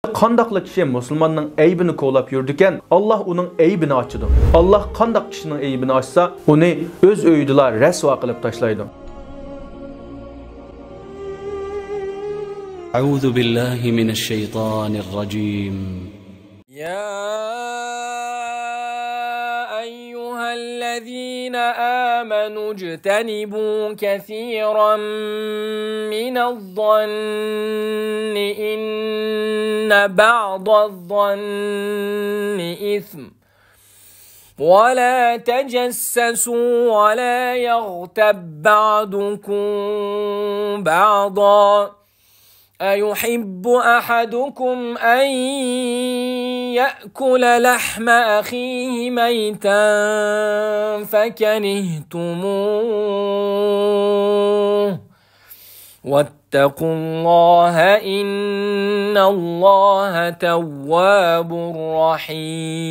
Qandaqlı kişi musulmonning aybini kovlab yurdikan, Allah uning aybini ochadi. Allah qandaq kishining aybini ochsa, uni o'z uyida rasvo qilib tashlaydi. A'udhu billahi minash shaytanir rajim. Ya ayyuhallazina amanu ijtanibu kathiran minadh-dhanni inna ba'dadh-dhanni ithm. ولا تجسسوا ولا يغتب بعضكم بعضا أيحب أحدكم أن يأكل لحم أخيه ميتا فكرهتموه واتقوا الله إن الله تواب رحيم.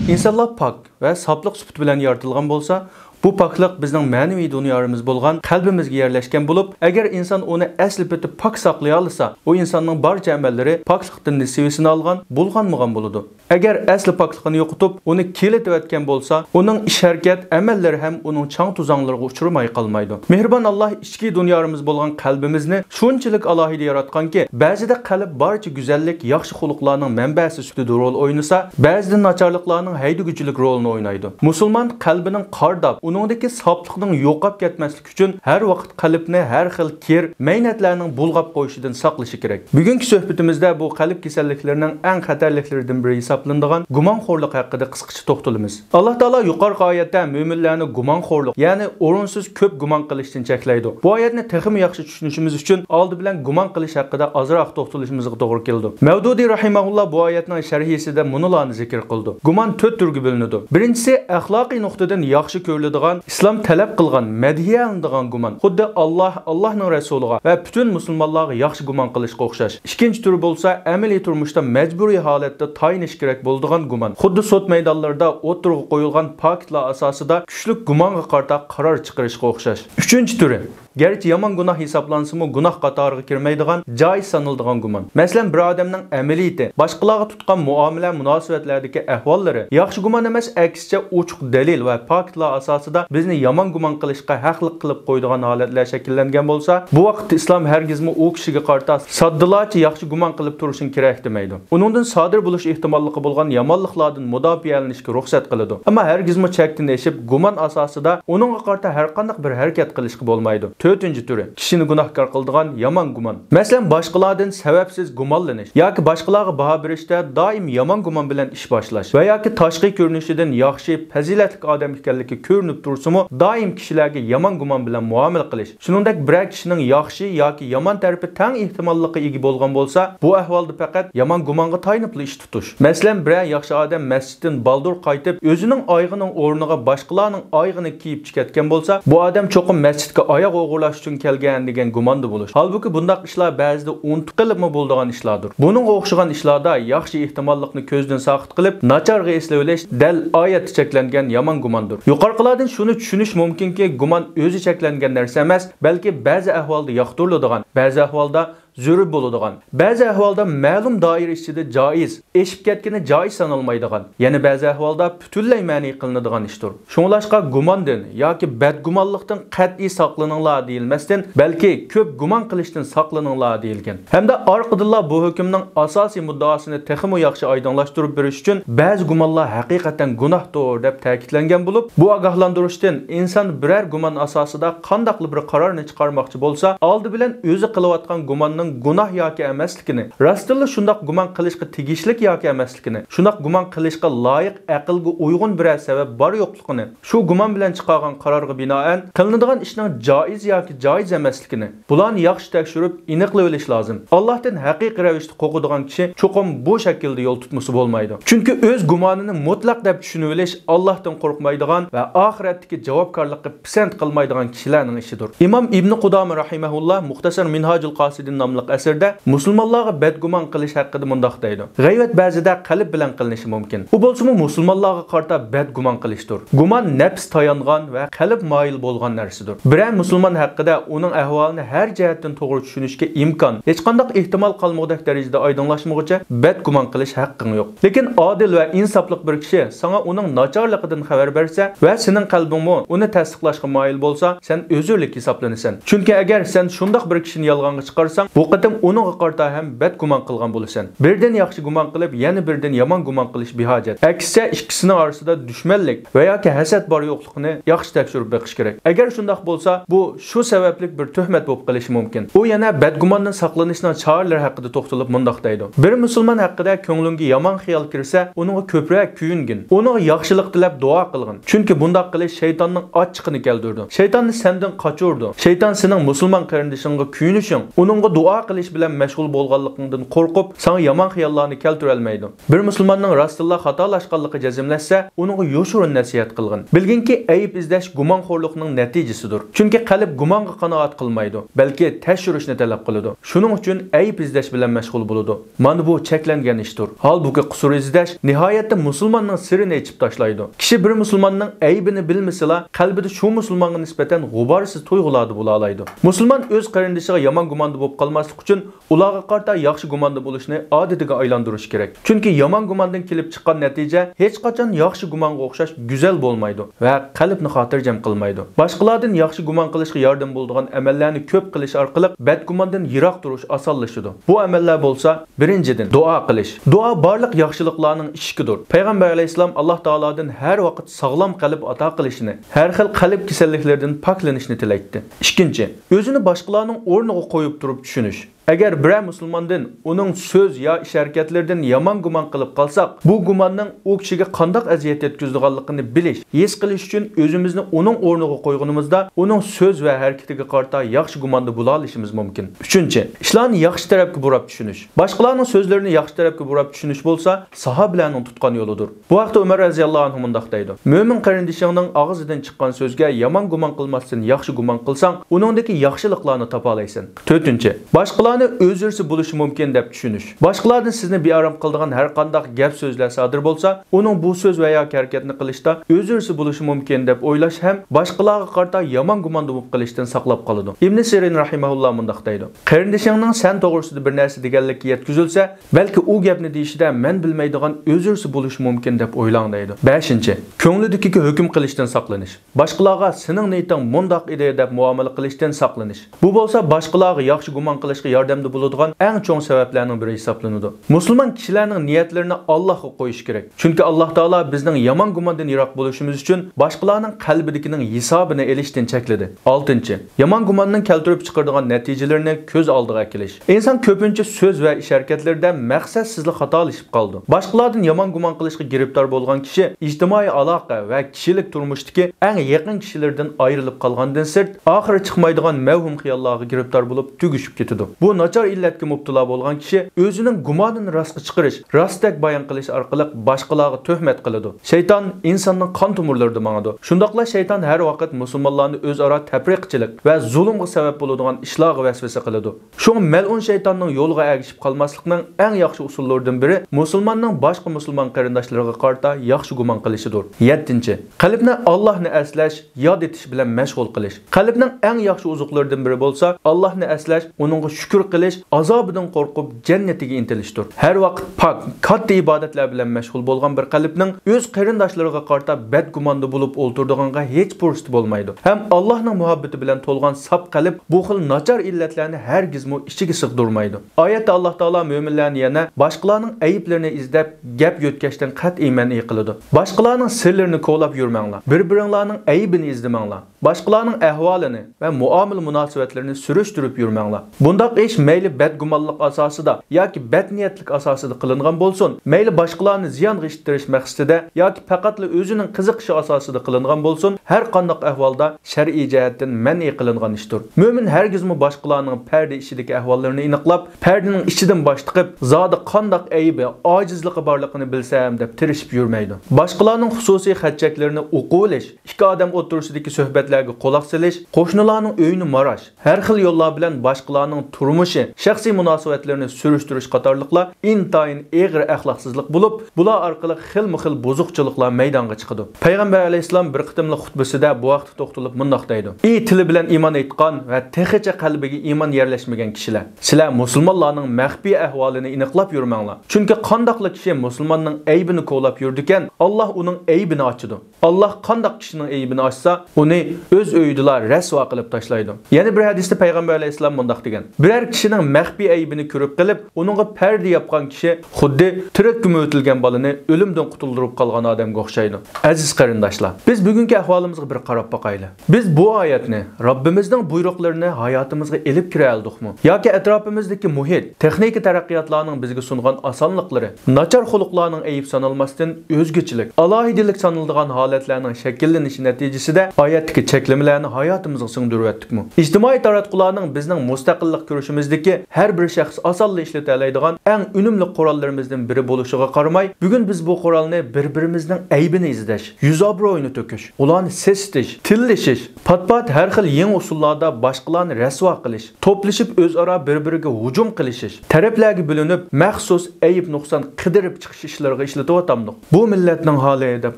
İnsanlar pak ve saflık sübütü bilen yaratılgan bolsa, bu paklık bizning ma'naviy dunyomuz bo'lgan qalbimizga yerlashgan bo'lib, agar inson uni asli piti pak saqlay olsa, o insonning barcha amallari paklikdan nisbisini olgan, bo'lgan bo'ladi. Agar asli pakligini yo'qotib, uni kelitayotgan bo'lsa, uning ish-harakat, amallari ham uning chang tuzanglarga uchramay qolmaydi. Mehribon Alloh ichki dunyomiz bo'lgan qalbimizni shunchalik alohida yaratganki, ba'zida qalb barcha go'zallik, yaxshi xulqlarning manbasi ustida rol o'ynasa, ba'zida nacharliklarning hayduguvchilik rolini o'ynaydi. Musulmon qalbining qardab, uningdagi soflikning yo'qab ketmaslik uchun har vaqt qalbni har xil kir, maynatlarning bulg'ab qo'yishidan saqlashi kerak. Bugungi suhbatimizda bu qalb kasalliklarining eng xatarliklaridan biri hisoblanadigan gumonxo'rlik haqida qisqacha to'xtalamiz. Alloh taolo yuqorgi oyatda mo'minlarni gumonxo'rlik, ya'ni o'rinsiz ko'p gumon qilishdan cheklaydi. Bu oyatni texmi yaxshi tushunishimiz uchun oldi bilan gumon qilish haqida ozroq to'xtalishimizga to'g'ri keldi. Mavdudi rahimahulloh bu oyatning sharhisida munolarni zikr qildi. Gumon 4 turga bo'linadi. Birinchisi axloqiy nuqtadan yaxshi ko'riladigan, islom talab qilgan, madhiya qilinadigan gumon. Xuddi Allohning rasuliga va butun musulmonlarga yaxshi gumon qilishga o'xshash. Ikkinchi tur bo'lsa, amaliy turmushda majburiy holatda tayinish kerak bo'ladigan gumon. Xuddi sud maydonlarida o'tirg'i qo'yilgan paktlar asosida kuchli gumonga qarata qaror chiqarishga o'xshash. Uchinchi turi, garchi yomon gunoh hisoblansa-mu, gunoh qatoriga kirmaydigan, joiz saniladigan gumon. Masalan, bir odamning amaliyati, boshqalarga tutgan muomala, munosabatlardagi ahvollari yaxshi gumon emas, aksicha ochiq dalil va faktlar asosida bizni yomon gumon qilishga haqliq qilib qo'ydigan holatlar shakllangan bo'lsa, bu vaqtda islom hargizmi u kishiga qarata soddilarcha yaxshi gumon qilib turishing kerak demaydi. Uningdan sodir bo'lish ehtimolligi bo'lgan yomonliklardan mudofaalanishga ruxsat qiladi. Ammo hargizmi chekdan eshib gumon asosida uningga qarata har qanday bir harakat qilishga bo'lmaydi. 4-chi turi, kishini gunohkor qiladigan yomon gumon. Masalan, boshqalardan sababsiz gumonlanish yoki boshqalarga baho berishda doim yomon gumon bilan ish boshlash va yoki tashqi ko'rinishidan yaxshi, fazilatli odam ekanligi ko'rinib tursa-mu, doim kishilarga yomon gumon bilan muomala qilish. Shuningdek, bir kishining yaxshi yoki yomon tarafi tang ehtimolliga ega bo'lgan bo'lsa, bu ahvolda faqat yomon gumonga tayinib ish tutish. Masalan, bir yaxshi odam masjiddan baldur qaytib, o'zining oyog'ining o'rniga boshqalarning oyog'ini kiyib chiqatgan bo'lsa, bu odam cho'qim masjidga oyoq o'g'irlash uchun kelgan degan gumonda bo'lish. Halbuki bundaq ishlar ba'zida unutib qilibmi bo'ladigan ishlardir. Buning o'xshagan ishlarda yaxshi ehtimollikni ko'zdan saqit qilib, nacharga eslab olish dal oyatda cheklangan yomon gumondir. Yuqorqilardan shuni tushunish mumkinki, gumon o'zi cheklangan narsa emas, balki ba'zi ahvolda yoqtiriladigan, ba'zi ahvolda zurur bo'ladigan, ba'zi ahvolda ma'lum doira ichida joiz, eshib ketgani joiz sanalmaydigan, yana ba'zi ahvolda butunlay ma'ni qilinadigan ishdir. Shunglashqa gumondan yoki badgumonlikdan qat'iy saqlaninglar deyilmasdan, balki ko'p gumon qilishdan saqlaninglar deyilgan. Hamda orqadilla bu hukmning asosiy muddaosini texmi yaxshi oydinlashtirib berish uchun ba'zi gumonlar haqiqatan gunohdir deb ta'kidlangan bo'lib, bu ogohlantirishdan inson biror gumon asosida qandaqli bir qarorni chiqarmoqchi bo'lsa, oldi bilan o'zi qilayotgan gumonning gunoh yoki emasligini, rostilla shundoq gumon qilishga tegishlik yoki emasligini, shundoq gumon qilishga loyiq, aqlga uyg'un biror sabab bor yo'qligini, shu gumon bilan chiqargan qarorga binoan qilinadigan ishning joiz yoki joiz emasligini, bularni yaxshi tekshirib, aniqlab olish lozim. Allohdan haqiqiy ravishda qo'rqadigan kishi cho'qim bu shaklda yo'l tutmasa bo'lmaydi. Chunki o'z gumonini mutlaq deb tushunib olish Allohdan qo'rqmaydigan va oxiratdagi javobgarlikka pisand qilmaydigan kishilarning ishidir. Imom Ibn Qudama rahimahulloh Muxtasar Minhajul Qasidin nomli asarda musulmonlarga badgumon qilish haqida mundoq deydi. G'ayvat ba'zida qalb bilan qilinishi mumkin. Bu bo'lsa-mu musulmonlarga qarata badgumon qilishdir. Gumon nafs tayangan va qalb moyil bo'lgan narsadir. Biror musulmon haqida uning ahvolini har jihatdan to'g'ri tushunishga imkon, hech qanday ehtimol qolmoqdek darajada oydinlashmoqcha badgumon qilish haqqing yo'q. Lekin odil va insofli bir kishi sana uning nachorligidan xabar bersa va sening qalbingmi uni tasdiqlashga moyil bo'lsa, sen o'zurlik hisoblanasan. Chunki agar sen shundoq bir kishini yolg'onga chiqarsang, bu qatim uningga qarata ham badgumon qilgan bo'lasan. Birdan yaxshi gumon qilib, yana birdan yomon gumon qilish behojat. Aksiya ikkisining orasida dushmanlik va yoki hasad bor yo'qligini yaxshi tekshirib beqish kerak. Agar shundoq bo'lsa, bu shu sababli bir tuhmat bo'lib qolishi mumkin. U yana badgumondan saqlanishning choralari haqida to'xtalib mundoq deydi. Bir musulmon haqida ko'nglingga yomon xiyol kirsa, uningga ko'proq kuyingin. Uningga yaxshilik tilab duo qilgin. Chunki bundoq qilish shaytonning ochiqini keltirdi. Shaytonni sendan qochirdi. Shayton sening musulmon qarindishingga kuyinishing, uningga duo qilish bilan mashg'ul bo'lganligingdan qo'rqib, sana yomon xiyollarni keltira olmaydi. Bir musulmonning rostilla xatolashganligi jazmlashsa, uningga yo'shirin nasihat qilgin. Bilginki, ayib izlash gumonxo'rlikning natijasidir. Chunki qalb gumonga qanoat qilmaydi, balki tashirishni talab qiladi. Shuning uchun ayib izlash bilan mashg'ul bo'ladi. Mana bu cheklangan ishdir. Halbuki qusur izlash nihoyatda musulmonning sirini yechib tashlaydi. Kishi bir musulmonning aybini bilmasa, qalbida shu musulmonga nisbatan g'uborsiz tuyg'ularni bo'la oladi. Musulmon o'z qarindishiga yomon gumonda bo'lib qolmaslik uchun ularga qarata yaxshi gumonda bo'lishni odatiga aylantirish kerak. Chunki yomon gumondan kelib chiqqan natija hech qachon yaxshi gumonga o'xshash go'zal bo'lmaydi va qalbni xotirjam qilmaydi. Boshqalardan yaxshi gumon qilishga yordam bo'ladigan amallarni ko'p qilish orqali badgumondan yiroq turish osonlashadi. Bu amallar bo'lsa, birinchidan duo qilish. Duo barliq yaxshiliklarning ishidir. Payg'ambar alayhisalom Alloh taolodan har vaqt sog'lom qalb ato qilishini, har xil qalb kasalliklaridan poklanishni tilaydi. Ikkinchi, o'zini boshqalarning o'rniga qo'yib turib tushunish. Agar biror musulmondan uning so'z yo ish harakatlaridan yomon gumon qilib qolsak, bu gumonning u kishiga qanday aziyat yetkazadiganligini bilish, his qilish uchun o'zimizni uning o'rniga qo'yganimizda uning so'z va harakatiga qarata yaxshi gumonda bo'la olishimiz mumkin. Uchinchi, ishlarni yaxshi tarafga burab tushunish. Boshqalarning so'zlarini yaxshi tarafga burab tushunish bo'lsa, sahobalarning tutgan yo'lidir. Bu vaqtda Umar roziyallohu anhu mundaq deydi: "Mo'min qarindishingning og'zidan chiqqan so'zga yomon gumon qilmasdan yaxshi gumon qilsang, uningdagi yaxshiliklarni topa olaysan." To'rtinchi, boshqalar o'zirsi bo'lishi mumkin deb tushunish. Boshqalardan sizni bearam qiladigan har qanday gap so'zlar sodir bo'lsa, uning bu so'z va yoki harakatni qilishda o'zirsi bo'lishi mumkin deb o'ylash ham boshqalarga qarata yomon gumonda bo'lib qilishdan saqlab qoladi. Ibn Sirin rahimahulloh mundaq deydi: "Qarindishingning sen to'g'risida bir narsa deganlikka yetkazilsa, balki u gapni deyishida men bilmaydigan o'zirsi bo'lishi mumkin deb o'ylang" deydi. 5. Ko'nglidagi hukm qilishdan saqlanish. Boshqalarga sening niyating mundoq edi deb muomala qilishdan saqlanish. Bu bo'lsa boshqalarga yaxshi gumon qilishga yordamda bo'ladigan eng chong sabablarning biri hisoblanadi. Musulmon kishilarning niyatlarini Allohga qo'yish kerak. Chunki Alloh taolo bizning yomon gumondan yiroq bo'lishimiz uchun boshqalarning qalbidagining hisobini elishdan chekladi. 6. Yomon gumonning keltirib chiqaradigan natijalarini ko'z oldiga kelish. Inson ko'pincha so'z va ish harakatlarida maqsadsizlik xatolashib qoldi. Boshqalardan yomon gumon qilishga giribtor bo'lgan kishi ijtimoiy aloqa va kishilik turmushdagi eng yaqin kishilardan ayrilib qolgandan sirt, oxiri chiqmaydigan mavhum xiyollarga giribtor bo'lib tugishib ketadi. Bu nachar illatga mubtalo bo'lgan kishi o'zining gumonini rostga chiqarish, rostdek bayon qilish orqali boshqalarga tuhmat qiladi. Shayton insonning qon tomirlarida mangadi. Shundaqla shayton har vaqt musulmonlarni o'zaro tafriqchilik va zulmga sabab bo'ladigan ishlarga vasvasa qiladi. Shu mal'un shaytonning yo'liga ergishib qolmaslikning eng yaxshi usullaridan biri musulmonning boshqa musulmon qarindoshlariga qarata yaxshi gumon qilishidir. 7. Qalbni Allohni aslash, yod etish bilan mashg'ul qilish. Qalbning eng yaxshi uzuqlaridan biri bo'lsa, Allohni aslash, uningga shukr qilish, azobidan qo'rqib jannatiga intilishdir. Har vaqt pok, katta ibodatlar bilan mashg'ul bo'lgan bir qalbning o'z qarindoshlariga qarata badgumonda bo'lib o'ltirdiganga hech fursat bo'lmaydi. Ham Allohning muhabbati bilan to'lgan saf qalb bu xil nachar illatlarni hargizmi ichiga sig'dirmaydi. Oyatda Alloh taolo mo'minlarni yana boshqalarning ayblarini izlab gap yo'tkashdan qat'iy man'iy qiladi. Boshqalarning sirlarini qo'llab yurmanglar. Bir-biringlarning aybini izlamanglar. Boshqalarning ahvolini va muomala munosabatlarini surishtirib yurmanglar. Bundaq ish mayli badgumonlik asosida yoki badniyatlik asosida qilingan bo'lsin, mayli boshqalarni ziyon yetishtirish maqsadida yoki faqatla o'zining qiziqishi asosida qilingan bo'lsin, har qanday ahvolda shar'iy jihatdan man'iy qilingan ishdir. Mo'min hargizmi boshqalarning parda ishidagi ahvollarini aniqlab, pardaning ichidan bosh tiqib, zodi qanday aybi, ojizligi borligini bilsam deb tirishib yurmaydi. Boshqalarning xususiy xatchaklarini o'qilish, ikki odam o'tirishidagi suhbatlarga quloq solish, qo'shnilarning uyini marash, har xil yo'llar bilan boshqalarning turmush turmushi, shaxsiy munosabatlarni surishtirish qatorliqlar intayin og'ir axloqsizlik bo'lib, bular orqali xilma-xil buzuqchiliklar maydonga chiqadi. Payg'ambar alayhisalom bir qitimli xutbasida bu vaqtda to'xtalib mundoq deydi: "Ey tili bilan iymon aytgan va texicha qalbiga iymon yerlashmagan kishilar, sizlar musulmonlarning maxfiy ahvolini aniqlab yurmanglar. Chunki qandoqli kishi musulmonning aybini qo'llab yurdikan, Alloh uning aybini ochadi. Alloh qandoq kishining aybini ochsa, uni o'z uydilar rasvo qilib tashlaydi." Yana bir hadisda payg'ambar alayhisalom mundoq degan: "Biror kishining maxfiy aybini ko'rib qilib, uningga parda yapgan kishi xuddi tirakka o'tilgan bolani o'limdan qutuldirib qolgan odamga o'xshaydi." Aziz qarindoshlar, biz bugungi ahvolimizga bir qarab boqaylik. Biz bu oyatni, Robbimizning buyruqlarini hayotimizga elib kira oldikmi? Yoki atrofimizdagi muhit, texnik taraqqiyotlarning bizga sungan osonliklari, nachar xuluqlarning ayib sanalmasdan o'zgachilik, alohidilik sanaladigan holatlarning shakllanishi natijasida oyatdagi cheklamalarni hayotimizga singdirib o'tdikmi? Ijtimoiy taratqularning bizning mustaqillik ko'rishimizdagi har bir shaxs osonlikla ishlata oladigan eng unumli qurollarimizdan biri bo'lishiga qaramay, bugun biz bu qurolni bir-birimizning aybini izlash, yuz obro'yini to'kish, ularni sesitish, tillashish, pat-pat har xil yangi usullarda boshqalarni rasvo qilish, to'plashib o'zaro bir-biriga hujum qilishish, taraflarga bo'linib maxsus ayib nuqson qidirib chiqish ishlariga ishlatyapmiz. Bu millatning holi deb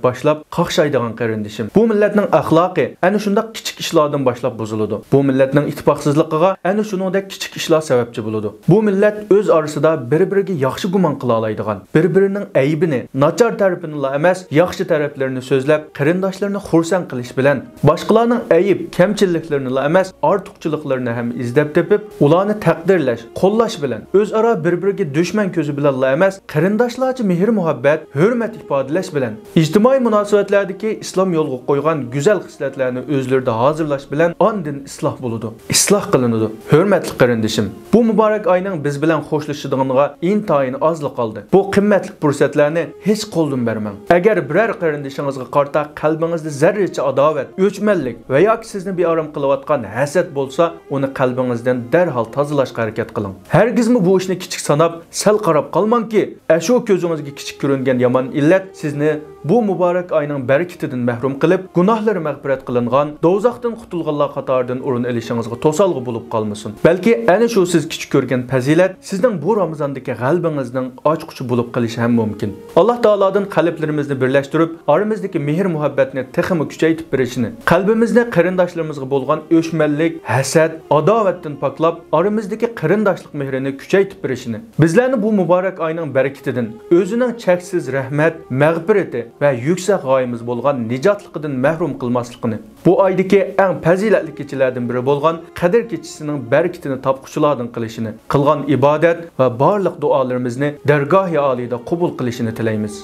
boshlab qaqshaydigan qarindishim. Bu millatning axloqi ana shunday kichik ishlardan boshlab buziladi. Bu millatning ittifoqsizligiga ana shuningdek kichik ishlar sababchi bo'ladi. Bu millat o'z orasida bir-biriga yaxshi gumon qila oladigan, bir-birining aybini, nachar tarafini emas, yaxshi taraflarini so'zlab, qarindoshlarini xursand qilish bilan, boshqalarning ayib, kamchiliklarini emas, ortiqchiliklarini ham izlab tepib, ularni taqdirlash, qo'llash bilan, o'zaro bir-biriga dushman ko'zi bilan emas, qarindoshlarcha mehr-muhabbat, hurmat ifodalash bilan, ijtimoiy munosabatlardagi islom yo'lga qo'ygan go'zal xislatlarni o'zlarida hozirlash bilan ondin isloh bo'ladi, isloh qilinadi. Hurmatli qarindishim, bu muborak oyning biz bilan xo'shlashadiganiga intayin ozlik qoldi. Bu qimmatli fursatlarni hech qo'ldan bermang. Agar biror qarindishingizga qarta qalbingizda zarracha adovat, o'chmanlik va yoki sizni beorom qilayotgan hasad bo'lsa, uni qalbingizdan darhol tozalashga harakat qiling. Hargizmi bu ishni kichik sanab, sal qarab qolmangki, shu ko'zingizga kichik ko'ringan yomon illat sizni bu muborak oyning barakatidan mahrum qilib, gunohlari mag'firat qilingan, do'zaxdan qutulganlar qatoridan o'rin olishingizga to'salg'i bo'lib qolmasin. Balki ana shu siz kichik ko'rgan fazilat sizning bu Ramazondagi g'albingizning ochquchi bo'lib qolishi ham mumkin. Alloh taolodan qalblarimizni birlashtirib, oramizdagi mehr-muhabbatni texmi kuchaytirib berishini, qalbimizni qarindoshlarimizga bo'lgan o'chmanlik, hasad, adovatdan poklab, oramizdagi qarindoshlik mehrini kuchaytirib berishini, bizlarni bu muborak oyning barakatidan, o'zining cheksiz rahmat, mag'firati va yuksak g'oyamiz bo'lgan nijotligidan mahrum qilmasligini, bu oydagi eng fazilatli kechalardan biri bo'lgan Qadr kechasining barakatini topquchilardan qilishini, qilgan ibodat va barliq duolarimizni dargohi oliyda qabul qilishini tilaymiz.